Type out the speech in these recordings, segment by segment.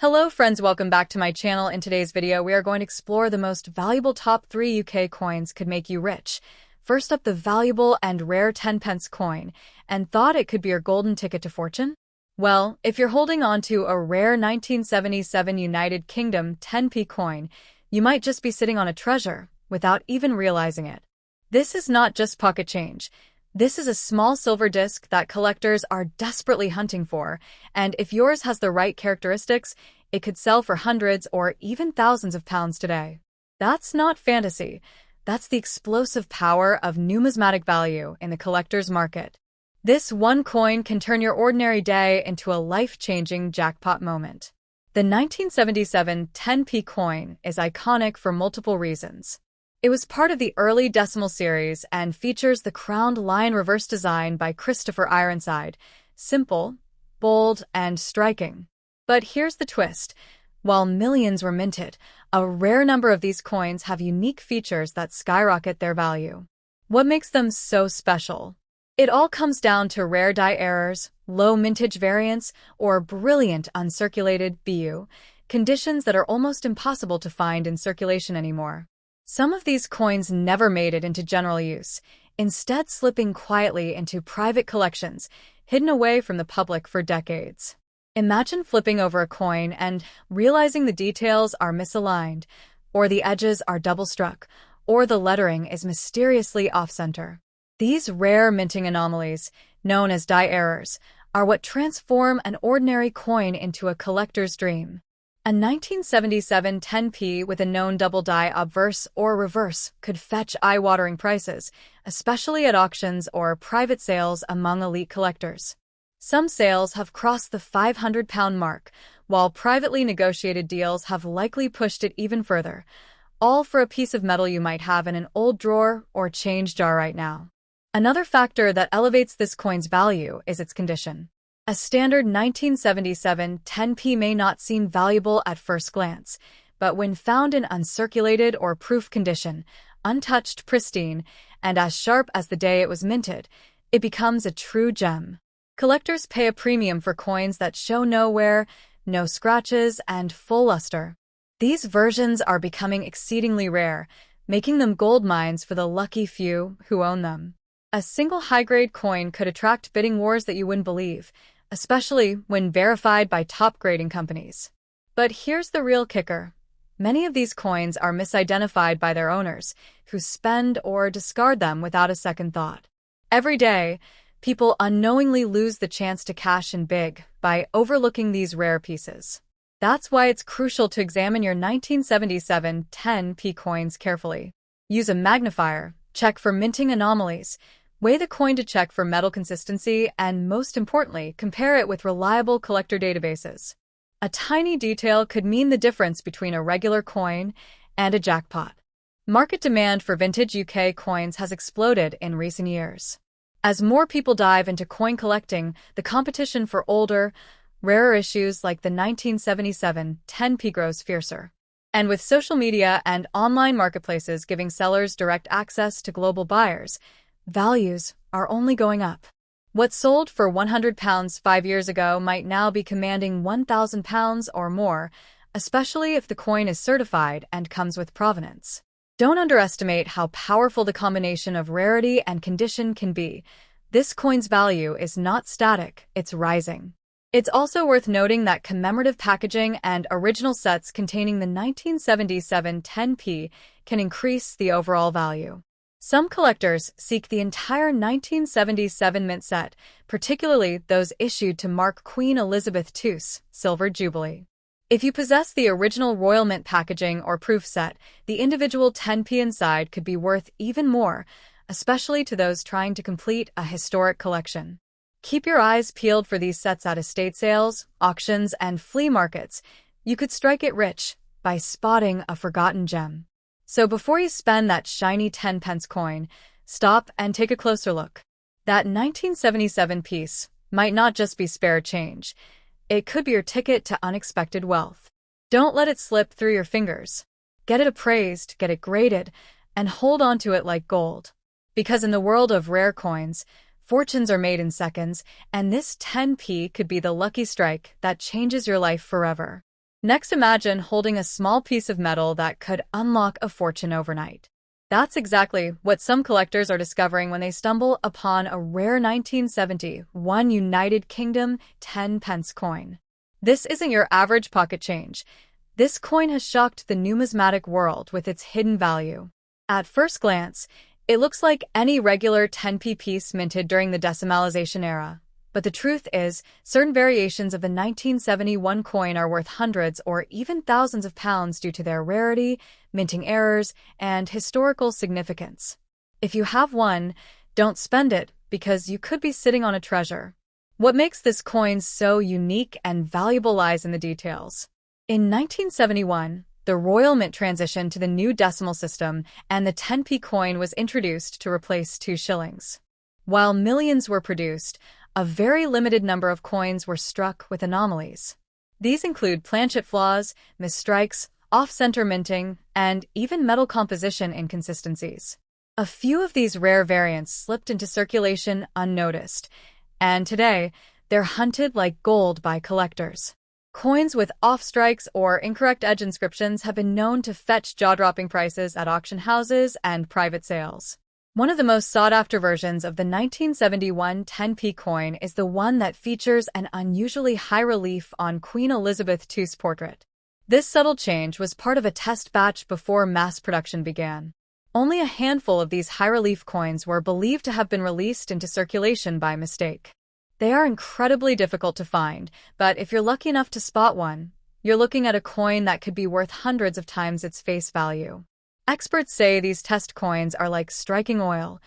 Hello friends, welcome back to my channel. In today's video, we are going to explore the most valuable top 3 UK coins could make you rich. First up, the valuable and rare 10 pence coin. And thought it could be your golden ticket to fortune? Well, if you're holding on to a rare 1977 United Kingdom 10p coin, you might just be sitting on a treasure without even realizing it. This is not just pocket change. This is a small silver disc that collectors are desperately hunting for, and if yours has the right characteristics, it could sell for hundreds or even thousands of pounds today. That's not fantasy. That's the explosive power of numismatic value in the collector's market. This one coin can turn your ordinary day into a life-changing jackpot moment. The 1977 10p coin is iconic for multiple reasons. It was part of the early decimal series and features the crowned lion reverse design by Christopher Ironside. Simple, bold, and striking. But here's the twist. While millions were minted, a rare number of these coins have unique features that skyrocket their value. What makes them so special? It all comes down to rare die errors, low mintage variants, or brilliant uncirculated BU, conditions that are almost impossible to find in circulation anymore. Some of these coins never made it into general use, instead slipping quietly into private collections, hidden away from the public for decades. Imagine flipping over a coin and realizing the details are misaligned, or the edges are double-struck, or the lettering is mysteriously off-center. These rare minting anomalies, known as die errors, are what transform an ordinary coin into a collector's dream. A 1977 10p with a known double die obverse or reverse could fetch eye-watering prices, especially at auctions or private sales among elite collectors. Some sales have crossed the £500 mark, while privately negotiated deals have likely pushed it even further, all for a piece of metal you might have in an old drawer or change jar right now. Another factor that elevates this coin's value is its condition. A standard 1977 10p may not seem valuable at first glance, but when found in uncirculated or proof condition, untouched, pristine, and as sharp as the day it was minted, it becomes a true gem. Collectors pay a premium for coins that show no wear, no scratches, and full luster. These versions are becoming exceedingly rare, making them gold mines for the lucky few who own them. A single high-grade coin could attract bidding wars that you wouldn't believe, especially when verified by top grading companies. But here's the real kicker. Many of these coins are misidentified by their owners, who spend or discard them without a second thought. Every day, people unknowingly lose the chance to cash in big by overlooking these rare pieces. That's why it's crucial to examine your 1977 10p coins carefully. Use a magnifier, check for minting anomalies, weigh the coin to check for metal consistency, and most importantly, compare it with reliable collector databases. A tiny detail could mean the difference between a regular coin and a jackpot. Market demand for vintage UK coins has exploded in recent years. As more people dive into coin collecting, the competition for older, rarer issues like the 1977 10p grows fiercer. And with social media and online marketplaces giving sellers direct access to global buyers, values are only going up. What sold for £100 5 years ago might now be commanding £1,000 or more, especially if the coin is certified and comes with provenance. Don't underestimate how powerful the combination of rarity and condition can be. This coin's value is not static, it's rising. It's also worth noting that commemorative packaging and original sets containing the 1977 10p can increase the overall value. Some collectors seek the entire 1977 mint set, particularly those issued to mark Queen Elizabeth II's Silver Jubilee. If you possess the original Royal Mint packaging or proof set, the individual 10p inside could be worth even more, especially to those trying to complete a historic collection. Keep your eyes peeled for these sets at estate sales, auctions, and flea markets. You could strike it rich by spotting a forgotten gem. So before you spend that shiny 10 pence coin, stop and take a closer look. That 1977 piece might not just be spare change. It could be your ticket to unexpected wealth. Don't let it slip through your fingers. Get it appraised, get it graded, and hold on to it like gold. Because in the world of rare coins, fortunes are made in seconds, and this 10p could be the lucky strike that changes your life forever. Next, imagine holding a small piece of metal that could unlock a fortune overnight. That's exactly what some collectors are discovering when they stumble upon a rare 1971 United Kingdom 10 pence coin. This isn't your average pocket change. This coin has shocked the numismatic world with its hidden value. At first glance, it looks like any regular 10p piece minted during the decimalization era. But the truth is, certain variations of the 1971 coin are worth hundreds or even thousands of pounds due to their rarity, minting errors, and historical significance. If you have one, don't spend it because you could be sitting on a treasure. What makes this coin so unique and valuable lies in the details. In 1971, the Royal Mint transitioned to the new decimal system and the 10p coin was introduced to replace 2 shillings. While millions were produced, a very limited number of coins were struck with anomalies. These include planchet flaws, misstrikes, off-center minting, and even metal composition inconsistencies. A few of these rare variants slipped into circulation unnoticed, and today, they're hunted like gold by collectors. Coins with off-strikes or incorrect edge inscriptions have been known to fetch jaw-dropping prices at auction houses and private sales. One of the most sought-after versions of the 1971 10p coin is the one that features an unusually high relief on Queen Elizabeth II's portrait. This subtle change was part of a test batch before mass production began. Only a handful of these high-relief coins were believed to have been released into circulation by mistake. They are incredibly difficult to find, but if you're lucky enough to spot one, you're looking at a coin that could be worth hundreds of times its face value. Experts say these test coins are like striking oil,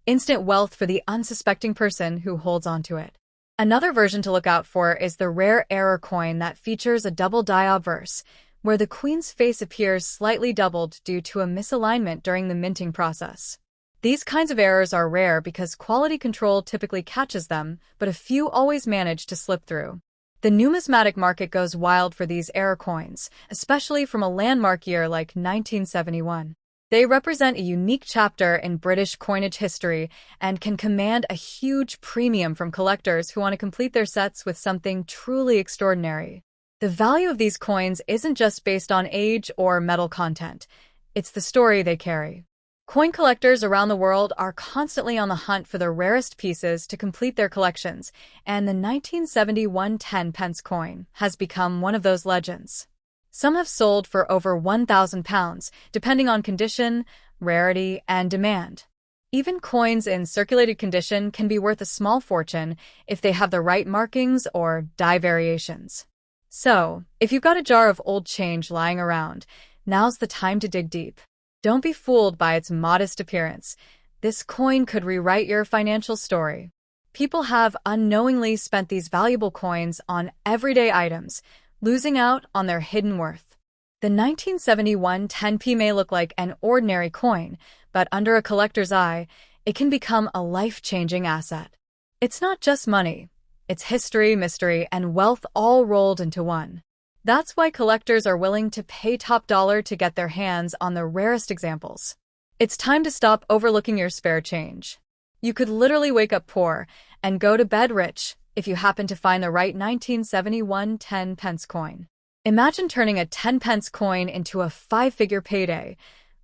instant wealth for the unsuspecting person who holds onto it. Another version to look out for is the rare error coin that features a double die obverse, where the queen's face appears slightly doubled due to a misalignment during the minting process. These kinds of errors are rare because quality control typically catches them, but a few always manage to slip through. The numismatic market goes wild for these error coins, especially from a landmark year like 1971. They represent a unique chapter in British coinage history and can command a huge premium from collectors who want to complete their sets with something truly extraordinary. The value of these coins isn't just based on age or metal content, it's the story they carry. Coin collectors around the world are constantly on the hunt for the rarest pieces to complete their collections, and the 1971 10 pence coin has become one of those legends. Some have sold for over £1,000, depending on condition, rarity, and demand. Even coins in circulated condition can be worth a small fortune if they have the right markings or die variations. So, if you've got a jar of old change lying around, now's the time to dig deep. Don't be fooled by its modest appearance. This coin could rewrite your financial story. People have unknowingly spent these valuable coins on everyday items, losing out on their hidden worth. The 1971 10p may look like an ordinary coin, but under a collector's eye, it can become a life-changing asset. It's not just money. It's history, mystery, and wealth all rolled into one. That's why collectors are willing to pay top dollar to get their hands on the rarest examples. It's time to stop overlooking your spare change. You could literally wake up poor and go to bed rich if you happen to find the right 1971 10 pence coin. Imagine turning a 10 pence coin into a 5-figure payday.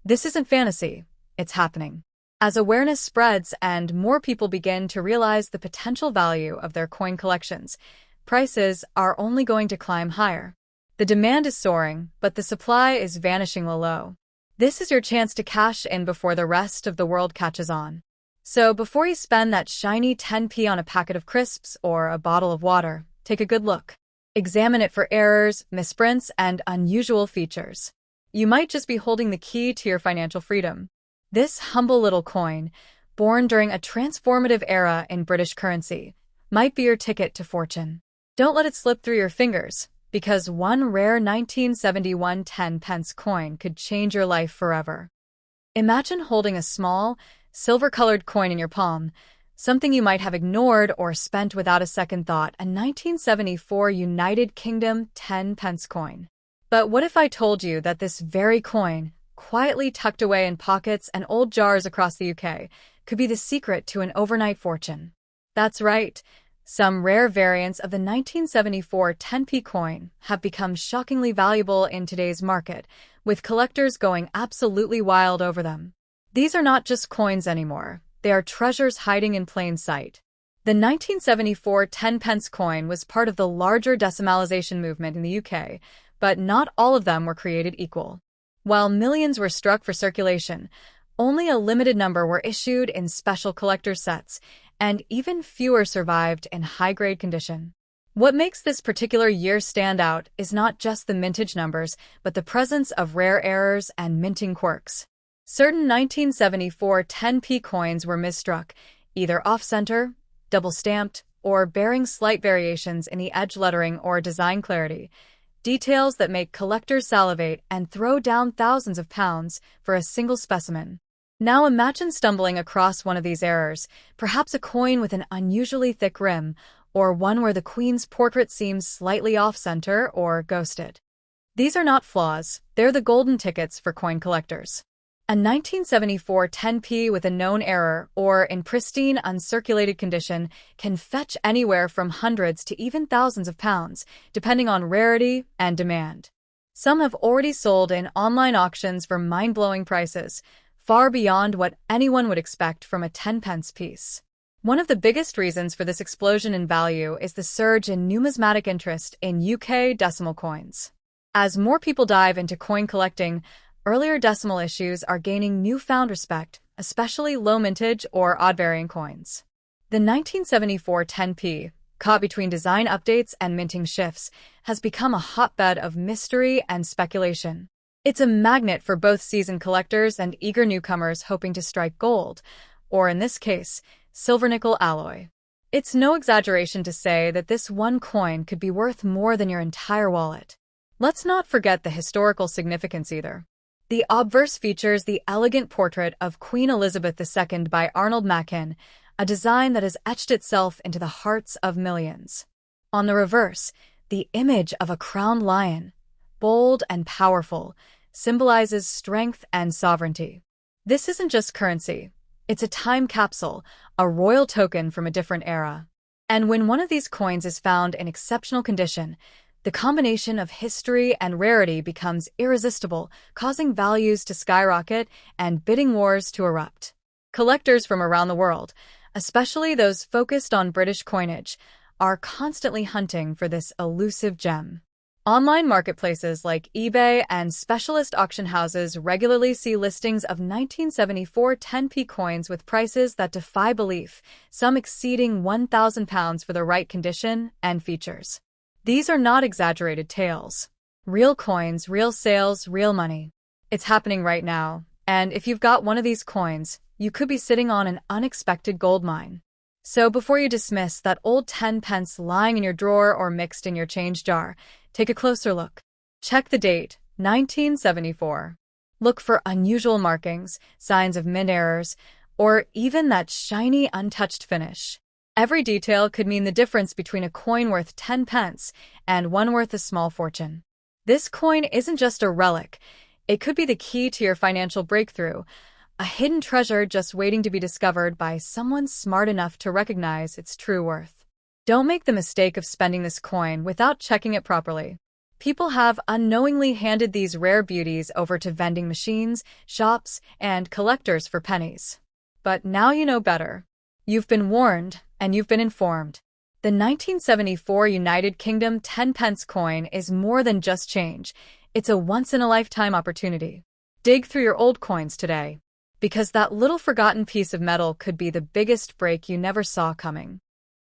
This isn't fantasy, it's happening. As awareness spreads and more people begin to realize the potential value of their coin collections, prices are only going to climb higher. The demand is soaring, but the supply is vanishing low. This is your chance to cash in before the rest of the world catches on. So before you spend that shiny 10p on a packet of crisps or a bottle of water, take a good look. Examine it for errors, misprints, and unusual features. You might just be holding the key to your financial freedom. This humble little coin, born during a transformative era in British currency, might be your ticket to fortune. Don't let it slip through your fingers, because one rare 1971 10 pence coin could change your life forever. Imagine holding a small, silver-colored coin in your palm, something you might have ignored or spent without a second thought, a 1974 United Kingdom 10 pence coin. But what if I told you that this very coin, quietly tucked away in pockets and old jars across the UK, could be the secret to an overnight fortune? That's right. Some rare variants of the 1974 10p coin have become shockingly valuable in today's market, with collectors going absolutely wild over them. These are not just coins anymore, they are treasures hiding in plain sight. The 1974 10p coin was part of the larger decimalization movement in the UK, but not all of them were created equal. While millions were struck for circulation, only a limited number were issued in special collector sets, and even fewer survived in high-grade condition. What makes this particular year stand out is not just the mintage numbers, but the presence of rare errors and minting quirks. Certain 1974 10p coins were misstruck, either off-center, double-stamped, or bearing slight variations in the edge lettering or design clarity, details that make collectors salivate and throw down thousands of pounds for a single specimen. Now imagine stumbling across one of these errors, perhaps a coin with an unusually thick rim, or one where the queen's portrait seems slightly off-center or ghosted. These are not flaws, they're the golden tickets for coin collectors. A 1974 10p with a known error or in pristine, uncirculated condition can fetch anywhere from hundreds to even thousands of pounds, depending on rarity and demand. Some have already sold in online auctions for mind-blowing prices, far beyond what anyone would expect from a 10p piece. One of the biggest reasons for this explosion in value is the surge in numismatic interest in UK decimal coins. As more people dive into coin collecting, earlier decimal issues are gaining newfound respect, especially low-mintage or odd-varying coins. The 1974 10p, caught between design updates and minting shifts, has become a hotbed of mystery and speculation. It's a magnet for both seasoned collectors and eager newcomers hoping to strike gold, or in this case, silver-nickel alloy. It's no exaggeration to say that this one coin could be worth more than your entire wallet. Let's not forget the historical significance either. The obverse features the elegant portrait of Queen Elizabeth II by Arnold Machin, a design that has etched itself into the hearts of millions. On the reverse, the image of a crowned lion, bold and powerful, symbolizes strength and sovereignty. This isn't just currency, it's a time capsule, a royal token from a different era. And when one of these coins is found in exceptional condition, the combination of history and rarity becomes irresistible, causing values to skyrocket and bidding wars to erupt. Collectors from around the world, especially those focused on British coinage, are constantly hunting for this elusive gem. Online marketplaces like eBay and specialist auction houses regularly see listings of 1974 10p coins with prices that defy belief, some exceeding £1,000 for the right condition and features. These are not exaggerated tales. Real coins, real sales, real money. It's happening right now, and if you've got one of these coins, you could be sitting on an unexpected gold mine. So before you dismiss that old 10p lying in your drawer or mixed in your change jar, take a closer look. Check the date, 1974. Look for unusual markings, signs of mint errors, or even that shiny, untouched finish. Every detail could mean the difference between a coin worth 10p and one worth a small fortune. This coin isn't just a relic. It could be the key to your financial breakthrough, a hidden treasure just waiting to be discovered by someone smart enough to recognize its true worth. Don't make the mistake of spending this coin without checking it properly. People have unknowingly handed these rare beauties over to vending machines, shops, and collectors for pennies. But now you know better. You've been warned, and you've been informed. The 1974 United Kingdom 10p coin is more than just change. It's a once-in-a-lifetime opportunity. Dig through your old coins today, because that little forgotten piece of metal could be the biggest break you never saw coming.